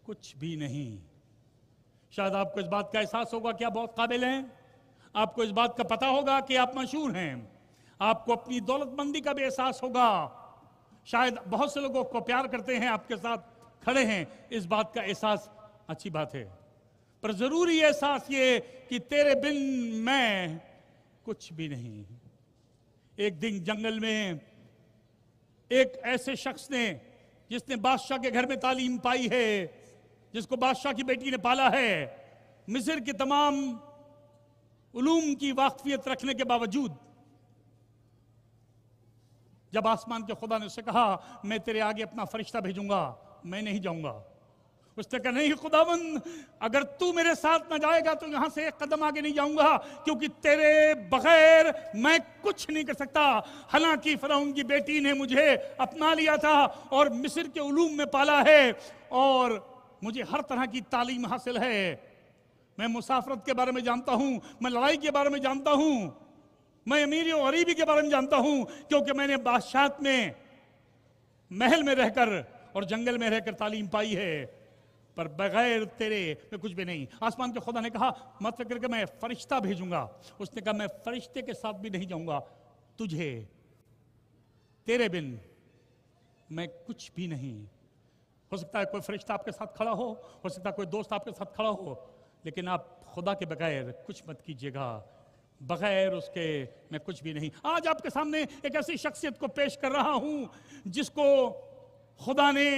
कुछ भी नहीं। शायद आपको इस बात का एहसास होगा कि आप बहुत काबिल हैं, आपको इस बात का पता होगा कि आप मशहूर हैं, आपको अपनी दौलतमंदी का भी एहसास होगा, शायद बहुत से लोगों को प्यार करते हैं, आपके साथ खड़े हैं, इस बात का एहसास अच्छी बात है। पर जरूरी एहसास ये कि तेरे बिन मैं कुछ भी नहीं। एक दिन जंगल में एक ऐसे शख्स ने, जिसने बादशाह के घर में तालीम पाई है, जिसको बादशाह की बेटी ने पाला है, मिस्र के तमाम उलूम की वाकफियत रखने के बावजूद, जब आसमान के खुदा ने उससे कहा मैं तेरे आगे अपना फरिश्ता भेजूंगा, मैं नहीं जाऊंगा, उसने कहा नहीं खुदावंद, अगर तू मेरे साथ न जाएगा तो यहां से एक कदम आगे नहीं जाऊंगा, क्योंकि तेरे बगैर मैं कुछ नहीं कर सकता। हालांकि फिरौन की बेटी ने मुझे अपना लिया था और मिस्र के उलूम में पाला है और मुझे हर तरह की तालीम हासिल है। मैं मुसाफरत के बारे में जानता हूं, मैं लड़ाई के बारे में जानता हूं, मैं अमीरी और गरीबी के बारे में जानता हूं, क्योंकि मैंने बादशाहत में, महल में रहकर और जंगल में रहकर तालीम पाई है। पर बगैर तेरे मैं कुछ भी नहीं। आसमान के खुदा ने कहा मत करके मैं फरिश्ता भेजूंगा। उसने कहा मैं फरिश्ते के साथ भी नहीं जाऊंगा, तुझे, तेरे बिन मैं कुछ भी नहीं। हो सकता है कोई फरिश्ता आपके साथ खड़ा हो सकता है कोई दोस्त आपके साथ खड़ा हो, लेकिन आप खुदा के बगैर कुछ मत कीजिएगा, बगैर उसके मैं कुछ भी नहीं। आज आपके सामने एक ऐसी शख्सियत को पेश कर रहा हूं जिसको खुदा ने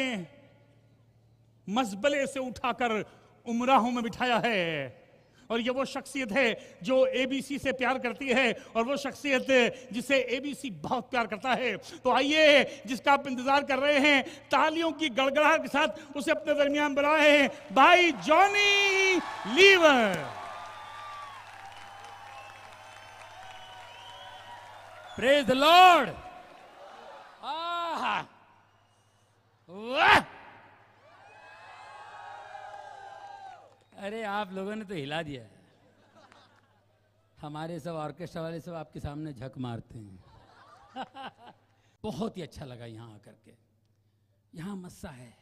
मजबले से उठाकर उमराहों में बिठाया है, और ये वो शख्सियत है जो एबीसी से प्यार करती है, और वो शख्सियत जिसे एबीसी बहुत प्यार करता है। तो आइए, जिसका आप इंतजार कर रहे हैं, तालियों की गड़गड़ाहट के साथ उसे अपने दरमियान बुलाए हैं, भाई Johnny Lever. Praise the Lord. वाह, अरे आप लोगों ने तो हिला दिया। हमारे सब ऑर्केस्ट्रा वाले सब आपके सामने झक मारते हैं। बहुत ही अच्छा लगा यहाँ आकर के। यहाँ मस्सा है,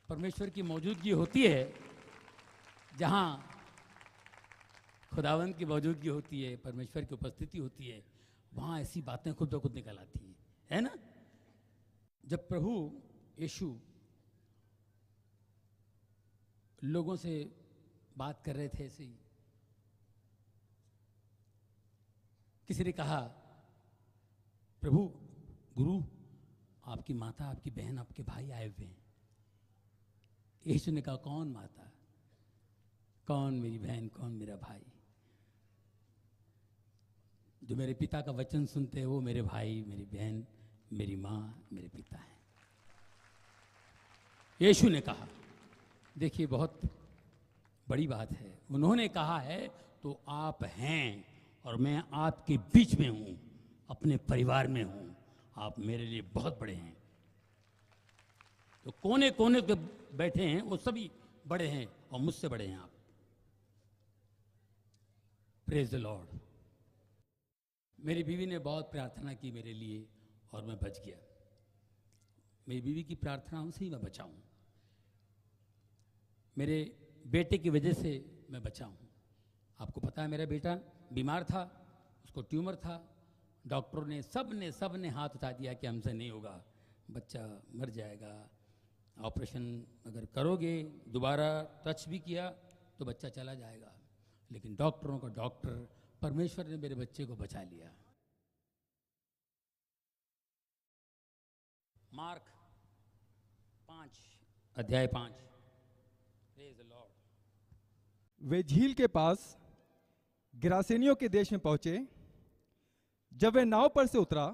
परमेश्वर की मौजूदगी होती है, जहाँ खुदावंद की मौजूदगी होती है, परमेश्वर की उपस्थिति होती है, वहाँ ऐसी बातें खुद ब खुद निकल आती हैं, है ना। जब प्रभु यीशु लोगों से बात कर रहे थे, ऐसे ही किसी ने कहा प्रभु, गुरु, आपकी माता, आपकी बहन, आपके भाई आए हुए हैं। यीशु ने कहा कौन माता, कौन मेरी बहन, कौन मेरा भाई? जो मेरे पिता का वचन सुनते हैं वो मेरे भाई, मेरी बहन, मेरी माँ, मेरे पिता हैं। यीशु ने कहा, देखिए बहुत बड़ी बात है, उन्होंने कहा है तो आप हैं और मैं आपके बीच में हूं, अपने परिवार में हूं, आप मेरे लिए बहुत बड़े हैं। तो कोने कोने पे बैठे हैं वो सभी बड़े हैं और मुझसे बड़े हैं आप। Praise the Lord. मेरी बीवी ने बहुत प्रार्थना की मेरे लिए और मैं बच गया। मेरी बीवी की प्रार्थनाओं से ही मैं बचा हूं। मेरे बेटे की वजह से मैं बचा हूं। आपको पता है मेरा बेटा बीमार था, उसको ट्यूमर था, डॉक्टरों ने सब ने हाथ उठा दिया कि हमसे नहीं होगा, बच्चा मर जाएगा, ऑपरेशन अगर करोगे, दोबारा टच भी किया तो बच्चा चला जाएगा। लेकिन डॉक्टरों का डॉक्टर परमेश्वर ने मेरे बच्चे को बचा लिया। मार्क 5 अध्याय 5। Praise the Lord. वे झील के पास गिरासेनियों के देश में पहुंचे। जब वे नाव पर से उतरा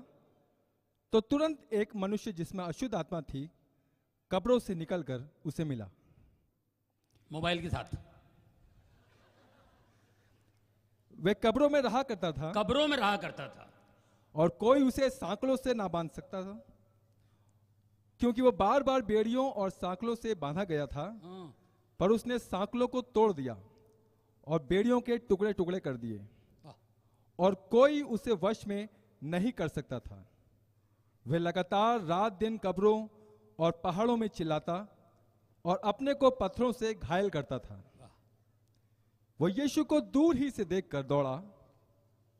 तो तुरंत एक मनुष्य जिसमें अशुद्ध आत्मा थी कब्रों से निकलकर उसे मिला, मोबाइल के साथ। वे कब्रों में रहा करता था, कब्रों में रहा करता था, और कोई उसे सांकलों से ना बांध सकता था, क्योंकि वो बार बार बेड़ियों और सांकलों से बांधा गया था। पर उसने सांकलों को तोड़ दिया और बेड़ियों के टुकड़े टुकड़े कर दिए, और कोई उसे वश में नहीं कर सकता था। वे लगातार रात दिन कब्रों और पहाड़ों में चिल्लाता और अपने को पत्थरों से घायल करता था। वो यीशु को दूर ही से देखकर दौड़ा,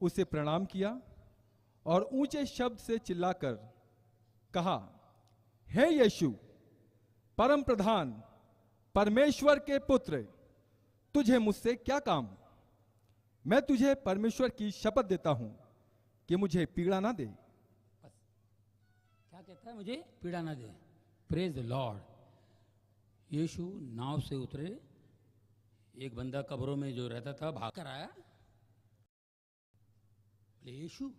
उसे प्रणाम किया और ऊंचे शब्द से चिल्लाकर कहा, हे यीशु, परम प्रधान, परमेश्वर के पुत्र, तुझे मुझसे क्या काम? मैं तुझे परमेश्वर की शपथ देता हूं कि मुझे पीड़ा ना दे। क्या कहता है? मुझे पीड़ा ना दे। Praise the Lord. यीशु नाव से उतरे, एक बंदा कब्रों में जो रहता था भाग कर आया। बोले, यीशु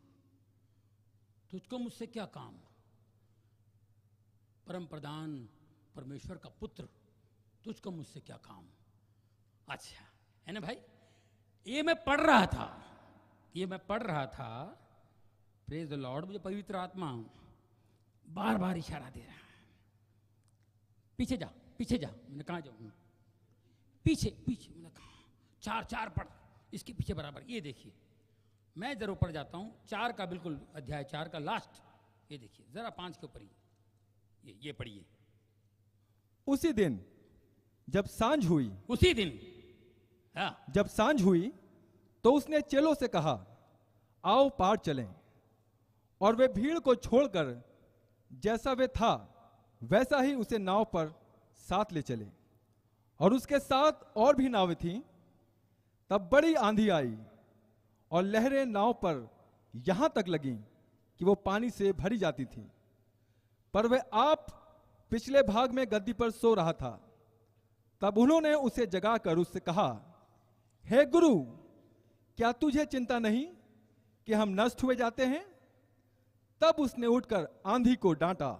तुझको मुझसे क्या काम? परम प्रधान परमेश्वर का पुत्र, तुझको मुझसे क्या काम? अच्छा है ना भाई, ये मैं पढ़ रहा था, प्रेज द लॉर्ड। मुझे पवित्र आत्मा बार बार इशारा दे रहा है, पीछे जा पीछे जा। मैंने कहा जाऊँ? पीछे पीछे। मैंने कहा चार पढ़, इसके पीछे बराबर। ये देखिए, मैं जरूर पढ़ जाता हूँ 4 का, बिल्कुल अध्याय 4 का लास्ट। ये देखिए जरा 5 के ऊपर ये पढ़िए। उसी दिन जब सांझ हुई, उसी दिन हाँ, जब सांझ हुई तो उसने चेलों से कहा, आओ पार चलें। और वे भीड़ को छोड़कर जैसा वे था वैसा ही उसे नाव पर साथ ले चले। और उसके साथ और भी नावें थीं। तब बड़ी आंधी आई और लहरें नाव पर यहां तक लगीं कि वो पानी से भरी जाती थीं। पर वह आप पिछले भाग में गद्दी पर सो रहा था। तब उन्होंने उसे जगाकर उससे कहा, हे गुरु, क्या तुझे चिंता नहीं कि हम नष्ट हुए जाते हैं? तब उसने उठकर आंधी को डांटा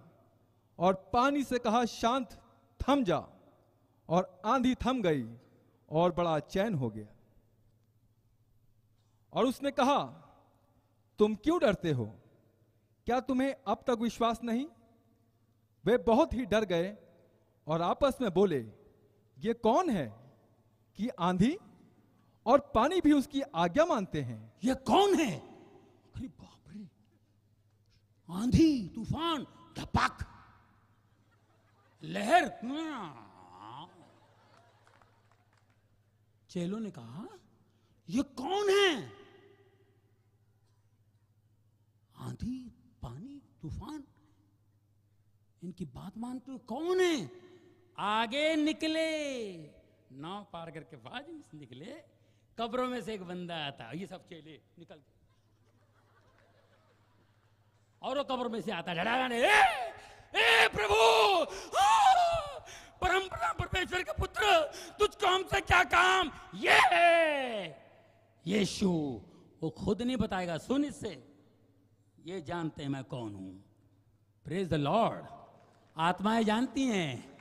और पानी से कहा, शांत थम जा। और आंधी थम गई और बड़ा चैन हो गया। और उसने कहा, तुम क्यों डरते हो? क्या तुम्हें अब तक विश्वास नहीं? वे बहुत ही डर गए और आपस में बोले, ये कौन है कि आंधी और पानी भी उसकी आज्ञा मानते हैं? ये कौन है? अरे बाप रे, आंधी तूफान धपक लहर। चेलों ने कहा, ये कौन है? आंधी पानी तूफान, इनकी बात मानते हो? कौन है? आगे निकले, नाव पार करके बाद में निकले, कब्रों में से एक बंदा आता। ये सब चेले निकल गए और वो कब्रों में से आता, डराने, ए प्रभु, परम प्रधान परमेश्वर के पुत्र, तुझको हमसे क्या काम? ये यीशु, वो खुद नहीं बताएगा, सुन इससे, ये जानते हैं मैं कौन हूं। Praise the Lord. आत्माएं जानती हैं?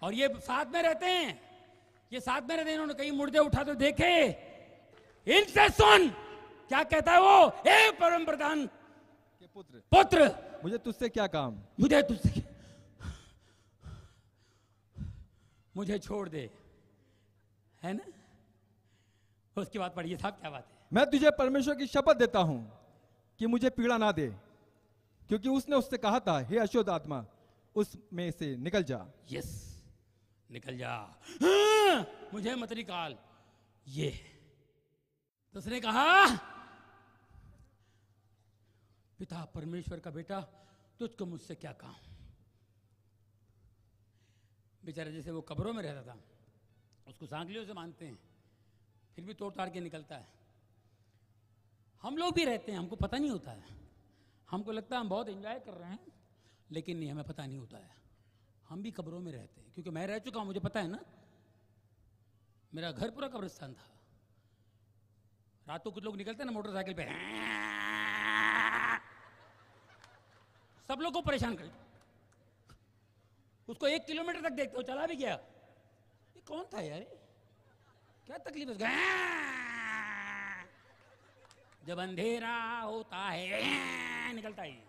और ये साथ में रहते हैं, ये साथ में रहते हैं। इन्होंने कहीं मुर्दे उठा तो देखे, इनसे सुन क्या कहता है वो, हे परम प्रधान के पुत्र, मुझे तुझसे क्या काम? मुझे छोड़ दे, है ना? उसके बाद पढ़िए साहब, क्या बात है? मैं तुझे परमेश्वर की शपथ देता हूं कि मुझे पीड़ा ना दे, क्योंकि उसने उससे कहा था, हे अशुद्ध आत्मा, उसमें से निकल जा। यस, निकल जा, हाँ, मुझे मत निकाल। ये तो उसने कहा, पिता परमेश्वर का बेटा, तुझको मुझसे क्या काम? बेचारा जैसे वो कब्रों में रहता था, उसको सांगलियों से मानते हैं, फिर भी तोड़ ताड़ के निकलता है। हम लोग भी रहते हैं, हमको पता नहीं होता है। हमको लगता है हम बहुत एंजॉय कर रहे हैं, लेकिन नहीं, हमें पता नहीं होता है। हम भी कब्रों में रहते हैं, क्योंकि मैं रह चुका हूं, मुझे पता है ना। मेरा घर पूरा कब्रिस्तान था। रात को कुछ लोग निकलते हैं ना मोटरसाइकिल पे, सब लोग को परेशान कर, उसको 1 किलोमीटर तक देखते हो, चला भी गया, ये कौन था यार, क्या तकलीफ है? जब अंधेरा होता है निकलता है।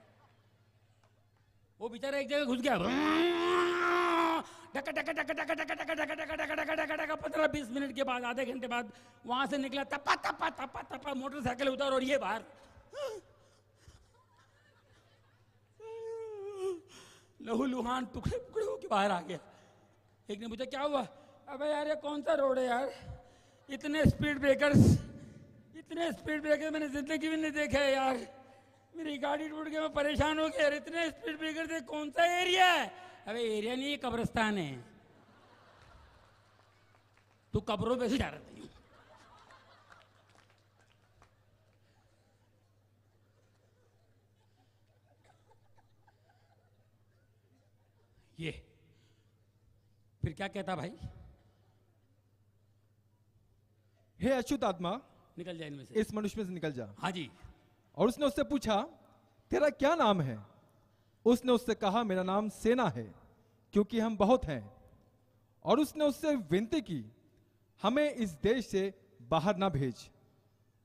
वो बेचारा एक जगह घुस गया, डका डका डका डका डका डका डका डका डका डका डका 15-20 मिनट के बाद, आधे घंटे बाद वहां से निकला, तपा तपा तपा तपा, मोटरसाइकिल उधर और ये बाहर। लहू लुहान टुकड़े टुकड़े होके बाहर आ गया। एक ने पूछा क्या हुआ? अबे यार ये कौन सा रोड है यार, इतने स्पीड ब्रेकर्स मैंने जिंदगी में नहीं देखे है यार, मेरी गाड़ी टूट गई, मैं परेशान हो गया यार, इतने स्पीड ब्रेकर थे, कौन सा एरिया है? अबे एरिया नहीं, कब्रिस्तान है, तू कब्रों पे से जा रहा था। ये फिर क्या कहता भाई? हे अच्युत आत्मा, निकल जाए इनमें से, इस मनुष्य में से निकल जा। हाँ जी। और उसने उससे पूछा, तेरा क्या नाम है? उसने उससे कहा, मेरा नाम सेना है, क्योंकि हम बहुत हैं। और उसने उससे विनती की, हमें इस देश से बाहर ना भेज,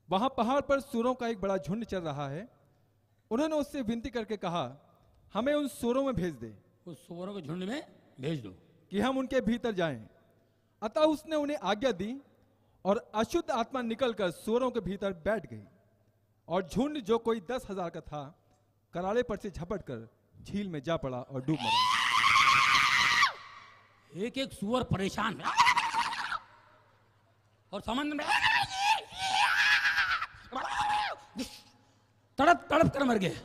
वहां पहाड़ पर सूरों का एक बड़ा झुंड चल रहा है। उन्होंने उससे विनती करके कहा, हमें उन सूरों में भेज दे, उस सूअरों के झुंड में भेज दो कि हम उनके भीतर जाएं। अतः उसने उन्हें आज्ञा दी, और अशुद्ध आत्मा निकलकर सूअरों के भीतर बैठ गई, और झुंड जो कोई 10,000 का था, करारे पर से झपट कर झील में जा पड़ा और डूब मरा। एक एक सूअर परेशान है और समुद्र में तड़प तड़प कर मर गए,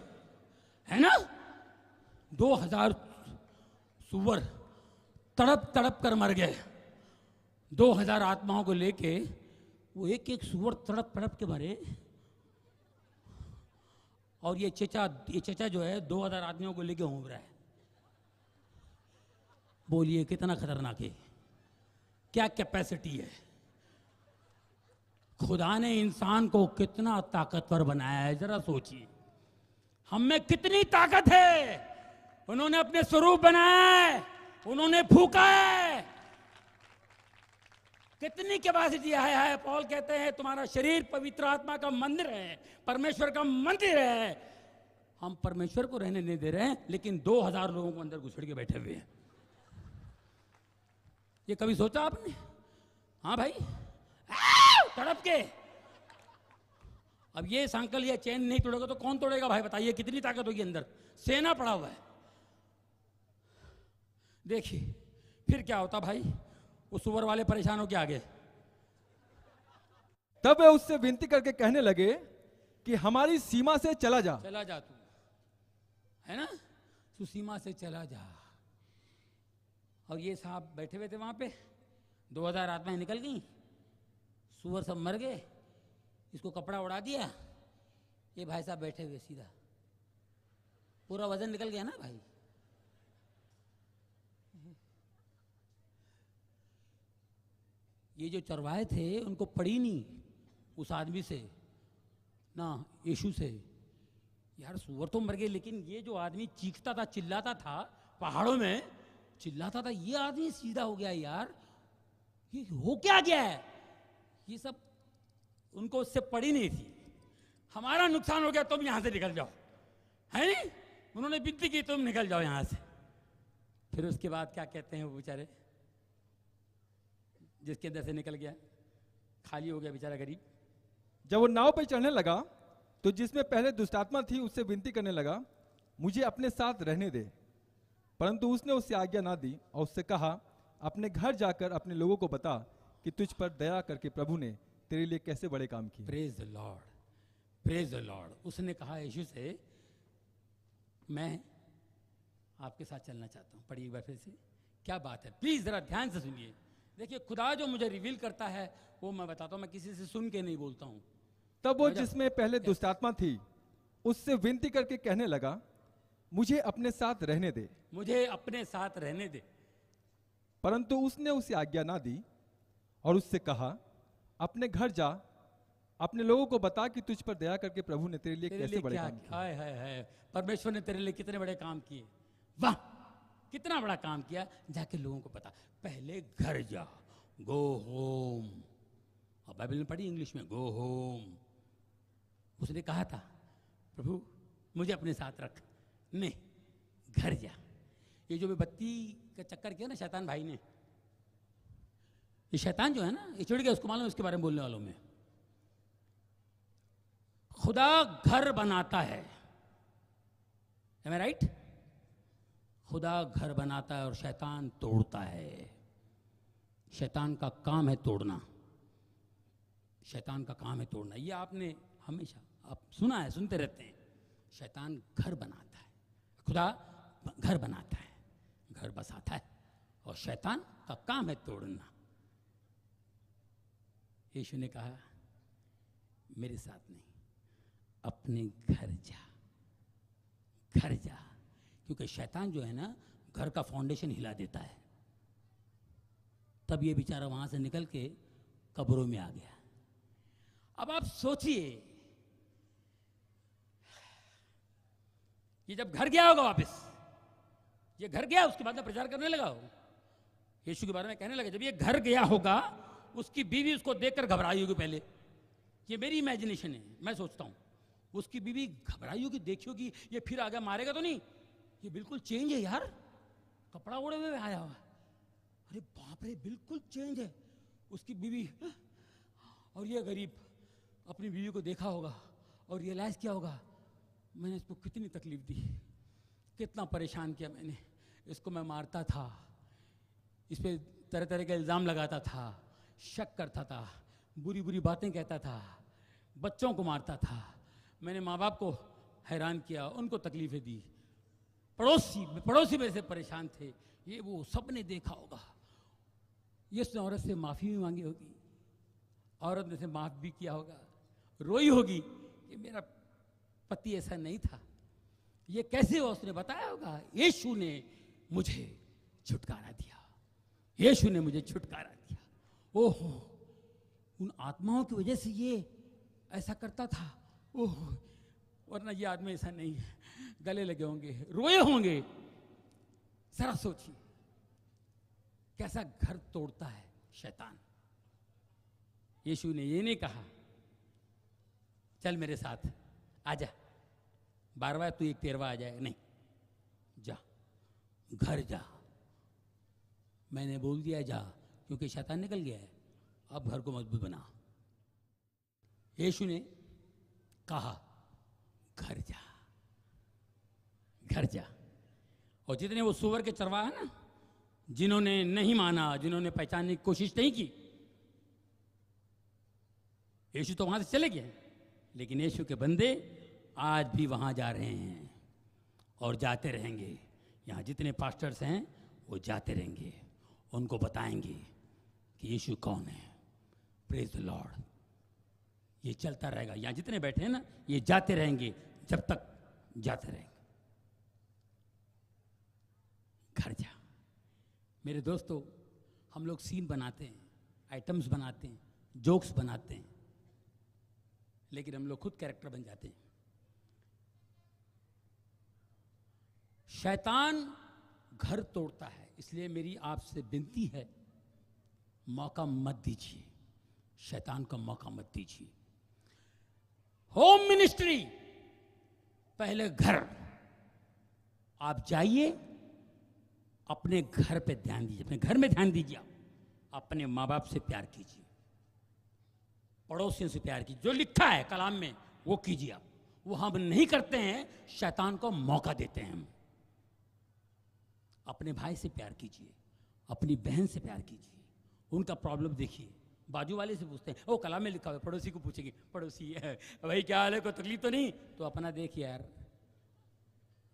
है ना? 2000 सूअर तड़प तड़प कर मर गए। 2000 आत्माओं को लेके वो एक एक सूअर तड़प तड़प के मरे। और ये चचा जो है 2000 आदमियों को लेके घूम रहा है। बोलिए कितना खतरनाक है, क्या कैपेसिटी है। खुदा ने इंसान को कितना ताकतवर बनाया है, जरा सोचिए। हम में कितनी ताकत है। उन्होंने अपने स्वरूप बनाया है, उन्होंने फूका है। कितनी कैपेसिटी है। पौल कहते हैं तुम्हारा शरीर पवित्र आत्मा का मंदिर है, परमेश्वर का मंदिर है। हम परमेश्वर को रहने नहीं दे रहे हैं, लेकिन 2000 लोगों को अंदर घुसड़ के बैठे हुए हैं। ये कभी सोचा आपने? हाँ भाई, तड़प के। अब ये सांकल या चैन नहीं तोड़ेगा तो कौन तोड़ेगा भाई? बताइए कितनी ताकत होगी अंदर। सेना पड़ा हुआ है। देखिए फिर क्या होता भाई, उस सुअर वाले परेशान हो के आगे। तब वे उससे विनती करके कहने लगे कि हमारी सीमा से चला जा। चला जा तू, है ना, तू सीमा से चला जा। और ये साहब बैठे हुए थे वहां पे, 2000 आत्माएं निकल गई, सुअर सब मर गए, इसको कपड़ा उड़ा दिया, ये भाई साहब बैठे हुए सीधा, पूरा वजन निकल गया ना भाई। ये जो चरवाहे थे उनको पड़ी नहीं उस आदमी से ना यीशु से। यार सुअर तो मर गए, लेकिन ये जो आदमी चीखता था, चिल्लाता था, पहाड़ों में चिल्लाता था, ये आदमी सीधा हो गया। यार ये हो क्या गया है? ये सब उनको उससे पड़ी नहीं थी। हमारा नुकसान हो गया, तुम यहां से निकल जाओ, है नहीं? उन्होंने विनती की, तुम निकल जाओ यहां से। फिर उसके बाद क्या कहते हैं वो बेचारे, जिसके अंदर से निकल गया, खाली हो गया बेचारा गरीब। जब वो नाव पर चढ़ने लगा तो जिसमें पहले दुष्टात्मा थी उससे विनती करने लगा, मुझे अपने साथ रहने दे। परंतु उसने उससे आज्ञा ना दी और उससे कहा, अपने घर जाकर अपने लोगों को बता कि तुझ पर दया करके प्रभु ने तेरे लिए कैसे बड़े काम किए। Praise the Lord, praise the Lord. उसने कहा यीशु से, मैं आपके साथ चलना चाहता हूं। पढ़िए एक बार फिर से, क्या बात है, प्लीज जरा ध्यान से सुनिए। देखिए खुदा जो मुझे रिवील करता है वो मैं बताता हूं, मैं किसी से सुन के नहीं बोलता हूं। तब वो जिसमें पहले दुष्टात्मा थी उससे विनती करके कहने लगा, मुझे अपने साथ रहने दे। मुझे अपने साथ रहने दे। परंतु उसने उसे आज्ञा ना दी और उससे कहा, अपने घर जा, अपने लोगों को बता कि तुझ पर दया करके प्रभु ने तेरे लिए कैसे बड़े काम किए। हाय हाय हाय, परमेश्वर ने तेरे लिए कितने बड़े काम किए। वाह, कितना बड़ा काम किया। जाके लोगों को बता। पहले घर जा, गो होम। अब बाइबल में पढ़ी इंग्लिश में, गो होम। उसने कहा था, प्रभु मुझे अपने साथ रख, नहीं घर जा। ये जो भी बत्ती का चक्कर किया ना शैतान भाई ने, ये शैतान जो है ना, ये चिढ़ गया, उसको मालूम उसके बारे में बोलने वालों में। खुदा घर बनाता है, am I right? खुदा घर बनाता है और शैतान तोड़ता है। शैतान का काम है तोड़ना, शैतान का काम है तोड़ना। ये आपने हमेशा आप सुना है, सुनते रहते हैं। शैतान घर बनाता है, खुदा घर बनाता है, घर बसाता है, और शैतान का काम है तोड़ना। यीशु ने कहा मेरे साथ नहीं, अपने घर जा, घर जा, क्योंकि शैतान जो है ना घर का फाउंडेशन हिला देता है। तब ये बेचारा वहां से निकल के कब्रों में आ गया। अब आप सोचिए, ये जब घर गया होगा वापस, ये घर गया, उसके बाद में प्रचार करने लगा हो, यीशु के बारे में कहने लगा। जब ये घर गया होगा, उसकी बीवी उसको देखकर घबराई होगी पहले। ये मेरी इमेजिनेशन है, मैं सोचता हूं उसकी बीवी घबराई होगी, देखी होगी ये फिर आ गया, मारेगा तो नहीं, ये बिल्कुल चेंज है यार, कपड़ा ओढ़े हुए आया हुआ, अरे बाप रे बिल्कुल चेंज है उसकी बीवी। और ये गरीब अपनी बीवी को देखा होगा और रियलाइज किया होगा मैंने इसको कितनी तकलीफ दी, कितना परेशान किया मैंने इसको, मैं मारता था, इस पे तरह तरह के इल्ज़ाम लगाता था, शक करता था, बुरी बुरी बातें कहता था, बच्चों को मारता था, मैंने माँ बाप को हैरान किया, उनको तकलीफें दी, पड़ोसी मेरे से परेशान थे, ये वो सब ने देखा होगा। ये उसने औरत से माफ़ी भी मांगी होगी, औरत ने से माफ़ भी किया होगा, रोई होगी कि मेरा पति ऐसा नहीं था, ये कैसे हुआ, उसने बताया होगा यीशु ने मुझे छुटकारा दिया, यीशु ने मुझे छुटकारा दिया। ओहो, उन आत्माओं की वजह से ये ऐसा करता था, ओह, वरना ये आदमी ऐसा नहीं है, गले लगे होंगे, रोए होंगे। जरा सोचिए कैसा घर तोड़ता है शैतान। यीशु ने ये नहीं कहा चल मेरे साथ आजा, 12वां तू 13वां आ जाएगा, नहीं, जा, घर जा, मैंने बोल दिया जा, क्योंकि शैतान निकल गया है, अब घर को मजबूत बना। यीशु ने कहा घर जा, घर जा। और जितने वो सुअर के चरवाहा है ना, जिन्होंने नहीं माना, जिन्होंने पहचानने की कोशिश नहीं की, यीशु तो वहां से चले गए, लेकिन यीशु के बंदे आज भी वहां जा रहे हैं और जाते रहेंगे। यहाँ जितने पास्टर्स हैं वो जाते रहेंगे, उनको बताएंगे कि यीशु कौन है। Praise the Lord. ये चलता रहेगा, यहाँ जितने बैठे हैं ना ये जाते रहेंगे, जब तक जाते रहेंगे। घर जा। मेरे दोस्तों, हम लोग सीन बनाते हैं, आइटम्स बनाते हैं, जोक्स बनाते हैं, लेकिन हम लोग खुद कैरेक्टर बन जाते हैं। शैतान घर तोड़ता है, इसलिए मेरी आपसे विनती है मौका मत दीजिए, शैतान का मौका मत दीजिए। होम मिनिस्ट्री पहले घर, आप जाइए अपने घर पे ध्यान दीजिए, अपने घर में ध्यान दीजिए, अपने माँ बाप से प्यार कीजिए, पड़ोसियों से प्यार कीजिए, जो लिखा है कलाम में वो कीजिए आप। वो हम नहीं करते हैं, शैतान को मौका देते हैं हम। अपने भाई से प्यार कीजिए, अपनी बहन से प्यार कीजिए, उनका प्रॉब्लम देखिए, बाजू वाले से पूछते हैं, ओ कलाम में लिखा हुआ है, पड़ोसी को पूछेंगे, पड़ोसी है भाई क्या हाल है, कोई तकलीफ तो नहीं, तो अपना देख यार,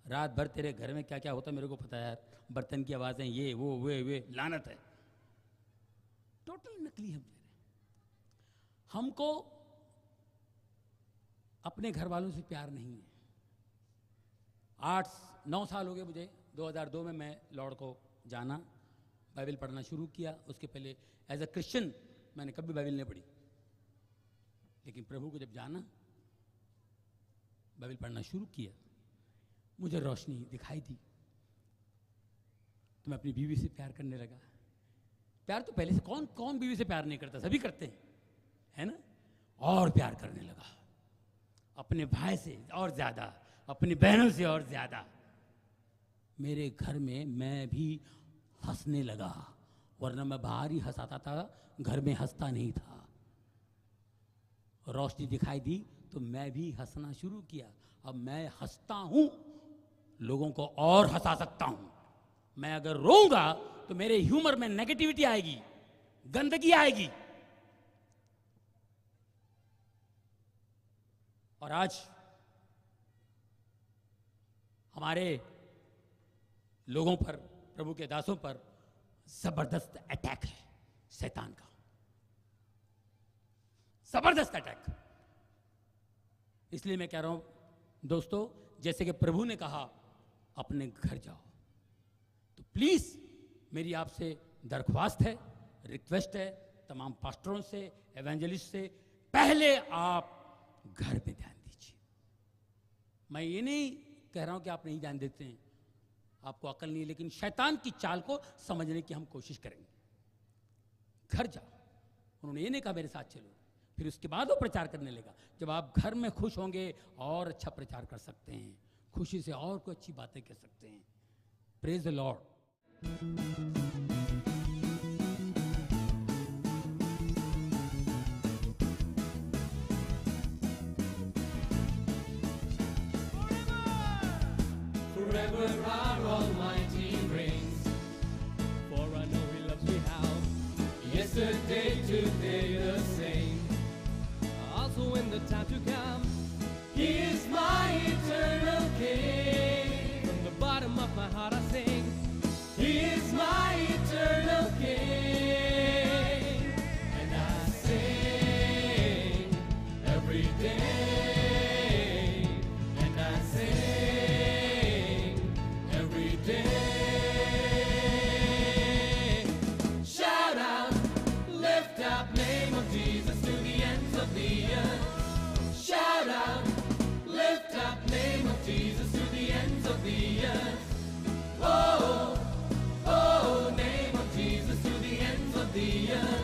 रात भर तेरे घर में क्या क्या होता है मेरे को पता है यार, बर्तन की आवाज़ें, ये वो वे लानत है। टोटल नकली हम। हमको अपने घर वालों से प्यार नहीं है। 8-9 साल हो गए मुझे, 2002 में मैं लॉर्ड को जाना, बाइबल पढ़ना शुरू किया। उसके पहले एज अ क्रिश्चियन मैंने कभी बाइबल नहीं पढ़ी, लेकिन प्रभु को जब जाना, बाइबल पढ़ना शुरू किया, मुझे रोशनी दिखाई दी, तो मैं अपनी बीवी से प्यार करने लगा। प्यार तो पहले से, कौन कौन बीवी से प्यार नहीं करता, सभी करते हैं, है ना। और प्यार करने लगा, अपने भाई से और ज्यादा, अपनी बहनों से और ज्यादा। मेरे घर में मैं भी हंसने लगा, वरना मैं बाहर ही हंसाता था, घर में हंसता नहीं था। रोशनी दिखाई दी तो मैं भी हंसना शुरू किया। अब मैं हंसता हूं, लोगों को और हंसा सकता हूं। मैं अगर रोऊंगा तो मेरे ह्यूमर में नेगेटिविटी आएगी, गंदगी आएगी। और आज हमारे लोगों पर, प्रभु के दासों पर जबरदस्त अटैक है शैतान का, जबरदस्त अटैक। इसलिए मैं कह रहा हूं दोस्तों, जैसे कि प्रभु ने कहा अपने घर जाओ, तो प्लीज मेरी आपसे दरख्वास्त है, रिक्वेस्ट है तमाम पास्टरों से, एवेंजलिस्ट से, पहले आप घर पे ध्यान दीजिए। मैं ये नहीं कह रहा हूं कि आप नहीं ध्यान देते हैं, आपको अकल नहीं है, लेकिन शैतान की चाल को समझने की हम कोशिश करेंगे। घर जाओ, उन्होंने ये नहीं कहा मेरे साथ चलो, फिर उसके बाद वो प्रचार करने लगा। जब आप घर में खुश होंगे और अच्छा प्रचार कर सकते हैं, खुशी से और कोई अच्छी बातें कह सकते हैं। Praise the Lord. Forever our Almighty reigns, for I know He loves me how. Yesterday, today the same, also in the time to come. He is my eternal King. From the bottom of my heart I sing, He is my eternal King. And I sing every day, and I sing every day. Shout out, lift up name of Jesus to the ends of the earth. Shout out, lift up name of Jesus to the ends of the earth. Oh, oh, name of Jesus to the ends of the earth.